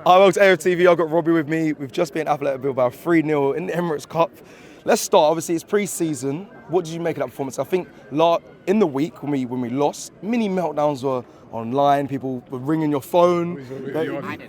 Hi, welcome to AFTV. I've got Robbie with me. We've just been at Athletic Bilbao 3-0 in the Emirates Cup. Let's start. Obviously, it's pre-season. What did you make of that performance? I think in the week when we lost, mini meltdowns were online. People were ringing your phone.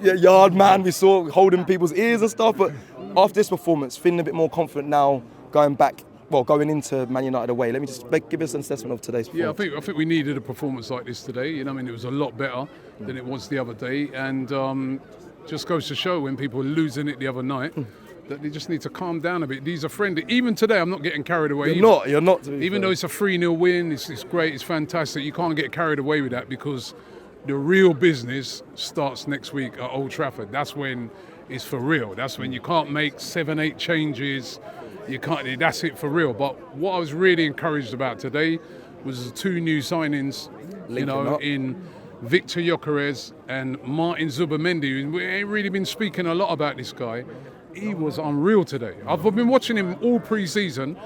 Yard man, we saw holding people's ears and stuff. But after this performance, feeling a bit more confident now, going into Man United away. Let me just give us an assessment of today's performance. Yeah, I think we needed a performance like this today. You know, it was a lot better than it was the other day, and just goes to show when people were losing it the other night that they just need to calm down a bit. These are friendly. Even today, I'm not getting carried away. You're not. Even though it's a 3-0 win, it's great, it's fantastic. You can't get carried away with that because the real business starts next week at Old Trafford. That's when it's for real. That's when you can't make 7-8 changes. You can't. That's it for real. But what I was really encouraged about today was the two new signings. In Victor Gyokeres and Martin Zubimendi. We ain't really been speaking a lot about this guy. He was unreal today. I've been watching him all pre-season,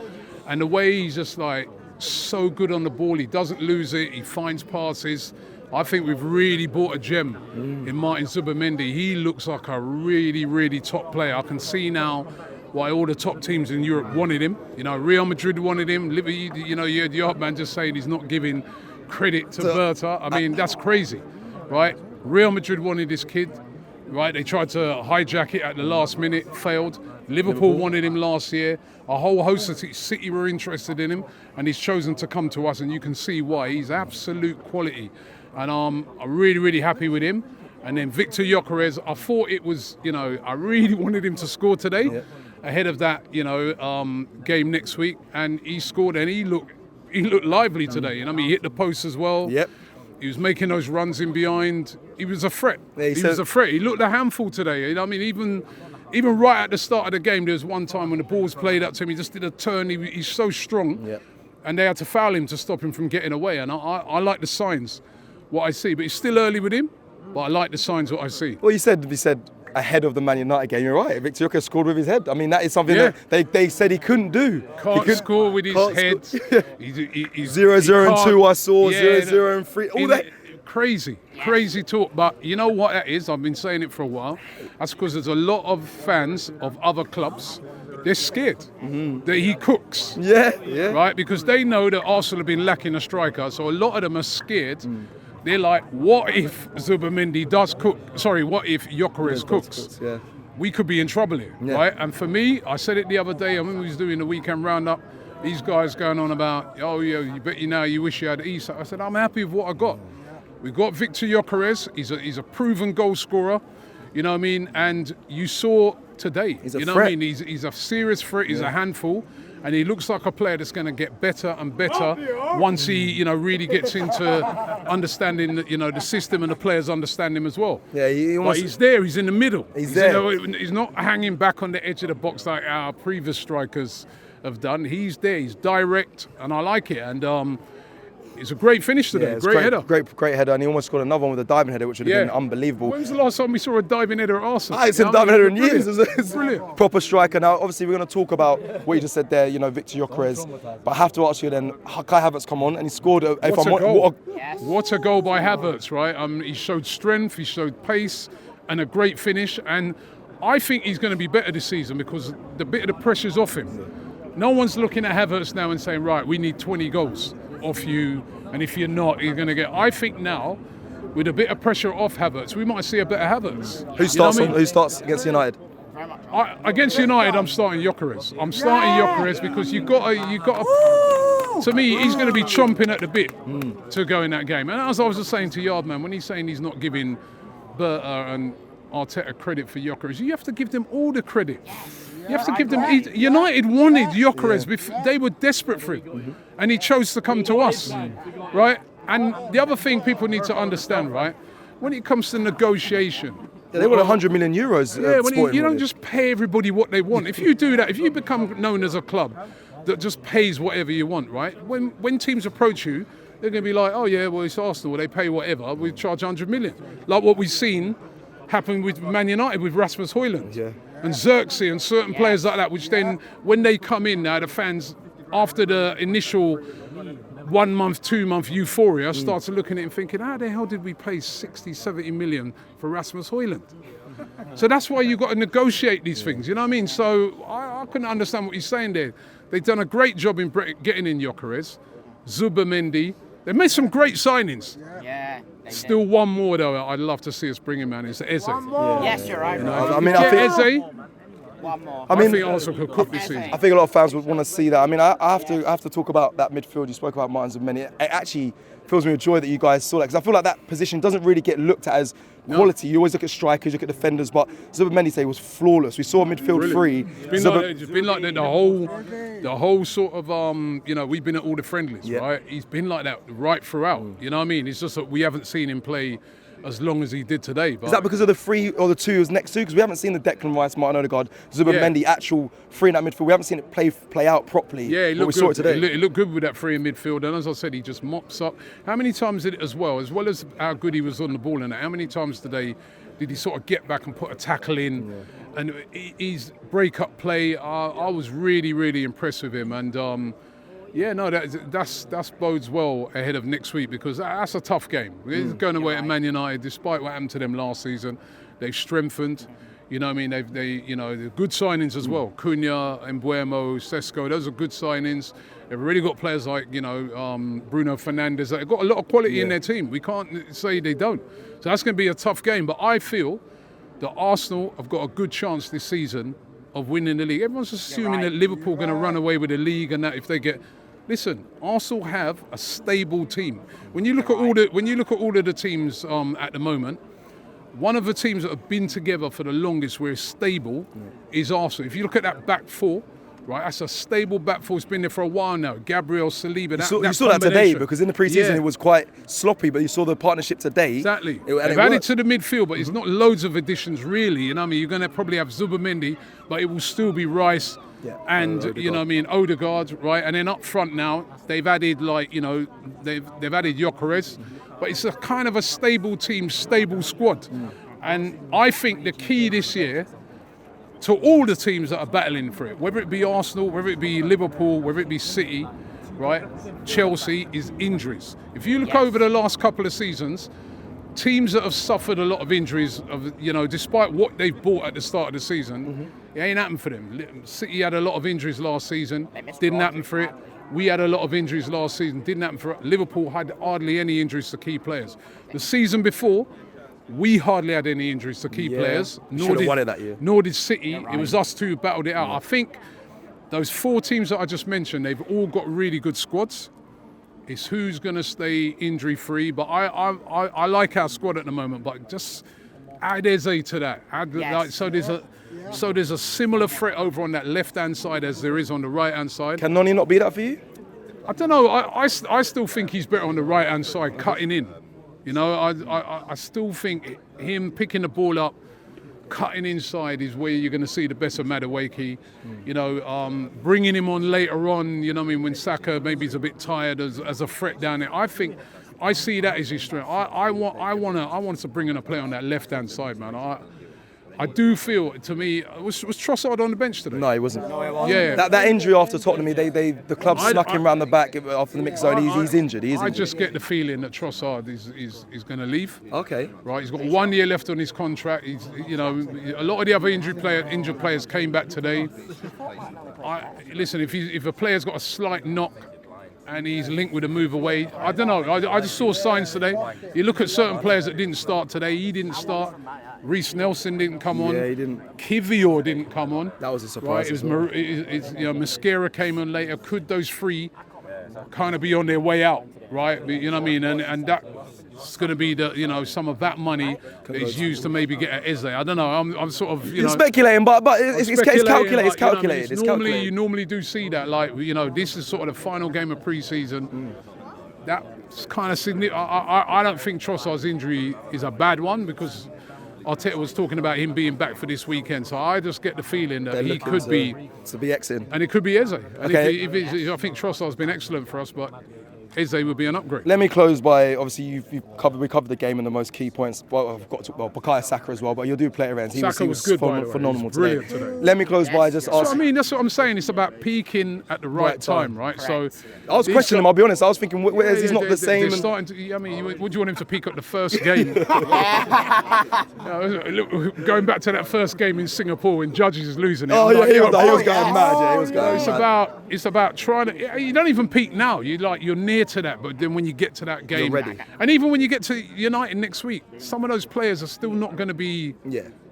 and the way he's just like so good on the ball. He doesn't lose it. He finds passes. I think we've really bought a gem in Martin Zubimendi. He looks like a really, really top player. I can see now why all the top teams in Europe wanted him. Real Madrid wanted him. You had the man just saying he's not giving credit to Berta. I mean, that's crazy, right? Real Madrid wanted this kid, right? They tried to hijack it at the last minute, failed. Liverpool wanted him last year. A whole host of City were interested in him, and he's chosen to come to us, and you can see why. He's absolute quality, and I'm really, really happy with him. And then Victor Gyokeres, I thought it was, I really wanted him to score today ahead of that, game next week, and he scored, and he looked lively today. He hit the post as well. Yep. He was making those runs in behind. He was a threat. He was a threat. He looked a handful today. Even right at the start of the game, there was one time when the ball was played up to him, he just did a turn. He's so strong. Yep. And they had to foul him to stop him from getting away. And I like the signs, what I see. But it's still early with him, but I like the signs, what I see. Well, he said ahead of the Man United game, you're right. Victor Gyokeres scored with his head. I mean, that is something that they said he couldn't do. Can't score with his head. He's 0-0 and 2 I saw, 0-0 and 3. All that. Crazy talk. But you know what that is? I've been saying it for a while. That's because there's a lot of fans of other clubs. They're scared that he cooks. Yeah. Right? Because they know that Arsenal have been lacking a striker. So a lot of them are scared. They're like, what if Zubimendi does cook? Sorry, what if Gyokeres cooks? Yeah. We could be in trouble here, right? And for me, I said it the other day, when we was doing the weekend roundup, these guys going on about, you wish you had Isa. I said, I'm happy with what I got. We've got Victor Gyokeres. He's a proven goal scorer. You know what I mean? And you saw today. He's a threat. What I mean? He's a serious threat. He's a handful. And he looks like a player that's going to get better and better once he, really gets into understanding, the system and the players understand him as well. Yeah, he's there. He's in the middle. He's there. He's not hanging back on the edge of the box like our previous strikers have done. He's there. He's direct, and I like it. And it's a great finish today. Great header. Great header, and he almost scored another one with a diving header, which would have been unbelievable. When was the last time we saw a diving header at Arsenal? I haven't seen a diving header in years. It's brilliant. Proper striker. Now, obviously, we're going to talk about what you just said there, Victor Gyokeres. But I have to ask you then, Kai Havertz come on, and he scored. What a goal by Havertz, right? He showed strength, he showed pace, and a great finish. And I think he's going to be better this season because the bit of the pressure's off him. No one's looking at Havertz now and saying, right, we need 20 goals off you. And if you're not, you're going to get... I think now, with a bit of pressure off Havertz, we might see a better Havertz. Who starts against United? Against United, I'm starting Gyokeres. I'm starting Gyokeres because you've got to... To me, he's going to be chomping at the bit to go in that game. And as I was just saying to Yardman, when he's saying he's not giving Berta and Arteta credit for Gyokeres, you have to give them all the credit. You have to give them... United wanted Gyokeres. They were desperate for it. And he chose to come to us, right? And the other thing people need to understand, right? When it comes to negotiation... they want 100 million euros. You don't just pay everybody what they want. If you do that, if you become known as a club that just pays whatever you want, right? When teams approach you, they're going to be like, oh yeah, well, it's Arsenal. They pay whatever. We charge 100 million. Like what we've seen happen with Man United with Rasmus Højlund. Yeah. And Xerxes and certain players like that, which then, when they come in now, the fans, after the initial 1 month, 2 month euphoria, started looking at it and thinking, how the hell did we pay 60, 70 million for Rasmus Højlund? So that's why you've got to negotiate these things, you know what I mean? So I couldn't understand what he's saying there. They've done a great job in getting in Gyokeres, Zubamendi. They made some great signings. Yeah. Still one more though I'd love to see us bring in, man. It's Eze. Yes, you're right. I mean, I think Eze, One more. I think Arsenal could cook this season. I think a lot of fans would want to see that. I mean, I have to talk about that midfield. You spoke about Martins and Many. It actually fills me with joy that you guys saw that, because I feel like that position doesn't really get looked at as quality. You always look at strikers, you look at defenders, but Zubamendi was flawless. We saw midfield three. It's been like that the whole sort of we've been at all the friendlies, right? He's been like that right throughout. You know what I mean? It's just that we haven't seen him play as long as he did today. But is that because of the three or the two was next to? Because we haven't seen the Declan Rice, Martin Odegaard, Zubamendi actual three in that midfield. We haven't seen it play out properly. Yeah, it we looked saw good. it today. It looked good with that three in midfield, and as I said, he just mops up. How many times did it as well as how good he was on the ball, and how many times today did he sort of get back and put a tackle in? Yeah. And his break-up play, I was really, really impressed with him, and that bodes well ahead of next week, because that's a tough game. It's going away at Man United, despite what happened to them last season. They've strengthened. You know what I mean? They're good signings as well. Cunha, Mbuemo, Sesko, those are good signings. They've already got players like, Bruno Fernandes. They've got a lot of quality in their team. We can't say they don't. So that's going to be a tough game. But I feel that Arsenal have got a good chance this season of winning the league. Everyone's assuming that Liverpool are going to run away with the league and that if they get... Listen, Arsenal have a stable team. When you look at all of the teams at the moment, one of the teams that have been together for the longest where it's stable is Arsenal. If you look at that back four, right, that's a stable back four. It's been there for a while now. Gabriel, Saliba. You saw that today, because in the pre-season it was quite sloppy, but you saw the partnership today. Exactly. They've added to the midfield, but it's not loads of additions really. You know what I mean? You're going to probably have Zubamendi, but it will still be Rice. Yeah. And Odegaard, right? And then up front now, they've added they've added Gyokeres, but it's a kind of a stable team, stable squad. And I think the key this year to all the teams that are battling for it, whether it be Arsenal, whether it be Liverpool, whether it be City, right? Chelsea, is injuries. If you look over the last couple of seasons, teams that have suffered a lot of injuries, despite what they've bought at the start of the season, it ain't happened for them. City had a lot of injuries last season, didn't happen for it. We had a lot of injuries last season, didn't happen for it. Liverpool had hardly any injuries to key players. The season before, we hardly had any injuries to key players. Nor did City. It was us two who battled it out. I think those four teams that I just mentioned, they've all got really good squads. It's who's going to stay injury-free. But I like our squad at the moment, but just add Eze to that. So there's a similar threat over on that left-hand side as there is on the right-hand side. Can Noni not be that for you? I don't know. I still think he's better on the right-hand side, cutting in. I still think him picking the ball up, cutting inside is where you're going to see the best of Madueke. Bringing him on later on, when Saka maybe is a bit tired as a threat down there. I see that as his strength. I want to bring in a player on that left-hand side, man. I do feel, to me, was Trossard on the bench today? No, he wasn't. Yeah. That injury after Tottenham, the club snuck him round the back after the mix zone. He's injured. I just get the feeling that Trossard is going to leave. Okay. Right, he's got 1 year left on his contract. A lot of the other injured players came back today. Listen, if a player's got a slight knock and he's linked with a move away, I don't know. I just saw signs today. You look at certain players that didn't start today. He didn't start. Reece Nelson didn't come on. Yeah, he didn't. Kivior didn't come on. That was a surprise. Right? Mascara came on later. Could those three kind of be on their way out, right? You know what I mean? And that's going to be some of that money that is used to maybe get at Eze. I don't know. I'm sort of You're speculating, but it's calculated. It's calculated. You normally do see that. This is sort of the final game of pre-season. That's kind of significant. I don't think Trossard's injury is a bad one, because Arteta was talking about him being back for this weekend, so I just get the feeling that he could be exiting, and it could be Eze. And okay. I think Trossard's been excellent for us, but Eze would be an upgrade. Let me close by, obviously, we covered the game and the most key points. Well, I've got to talk about Bukayo Saka as well, but you'll do play around. Saka was good, by the way. phenomenal He was brilliant today. Let me close by just So, I asking. mean, that's what I'm saying. It's about peaking at the right time, right? Correct. So I was questioning him, I'll be honest. I was thinking, he's not the same. They're starting to, I mean, would you want him to peak at the first game? Look, going back to that first game in Singapore when Judges is losing it. Oh, I'm yeah, like, he was yo, going mad. Yeah, he was going mad. It's about trying to. You don't even peak now. You're near to that, but then when you get to that game, ready. and even when you get to United next week, some of those players are still not going to be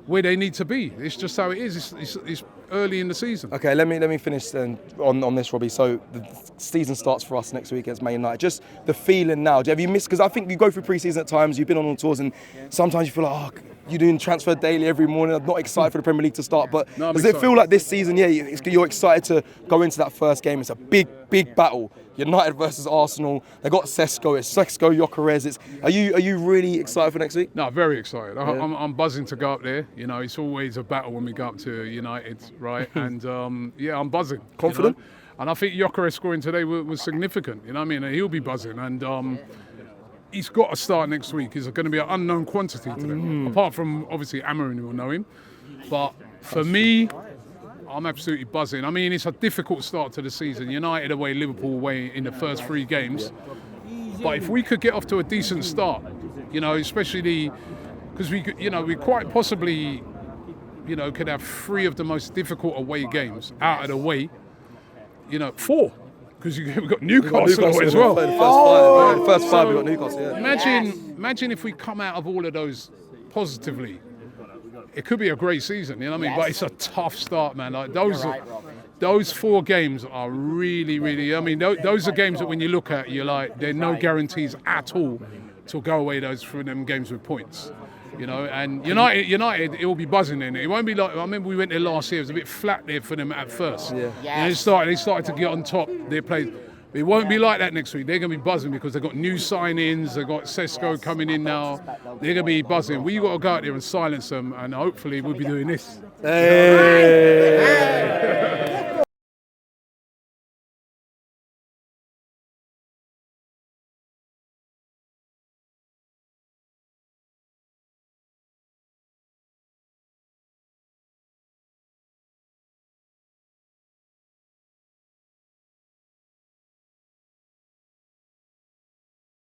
where they need to be. It's just how it is. It's early in the season. Okay, let me finish then on this, Robbie. So the season starts for us next week against Man United. Just the feeling now. Have you missed? Because I think you go through pre-season at times. You've been on tours, and sometimes you feel like, oh, you're doing transfer daily every morning. I'm not excited for the Premier League to start. But No, I'm does it excited. feel like this season? Yeah, you're excited to go into that first game. It's a big battle. United versus Arsenal. They got Sesko. It's Sesko, Gyokeres. Are you really excited for next week? No, very excited. I'm buzzing to go up there. You know, it's always a battle when we go up to United, right? And I'm buzzing. Confident? You know? And I think Gyokeres scoring today was significant. You know what I mean? And he'll be buzzing. And he's got to start next week. He's going to be an unknown quantity to them. Apart from, obviously, Amarin, who will know him. But for me, I'm absolutely buzzing. I mean, it's a difficult start to the season. United away, Liverpool away in the first 3 games. But if we could get off to a decent start, you know, especially because we quite possibly, you know, could have 3 of the most difficult away games out of the way. You know, 4. Because we've got Newcastle away as well. The first 5 we've got Newcastle. Yeah. Imagine if we come out of all of those positively. It could be a great season, you know what I mean? But it's a tough start, man. Like those 4 games are really, really. I mean, those are games that when you look at, you're like, there are no guarantees at all to go away from them games with points. You know, and United, it will be buzzing in it. It won't be like, I remember we went there last year. It was a bit flat there for them at first. Yeah. And they started to get on top. They played. It won't be like that next week. They're going to be buzzing because they've got new signings. They've got Sesko coming in now. They're going to be buzzing. We've got to go out there and silence them, and hopefully we'll be doing this. Hey.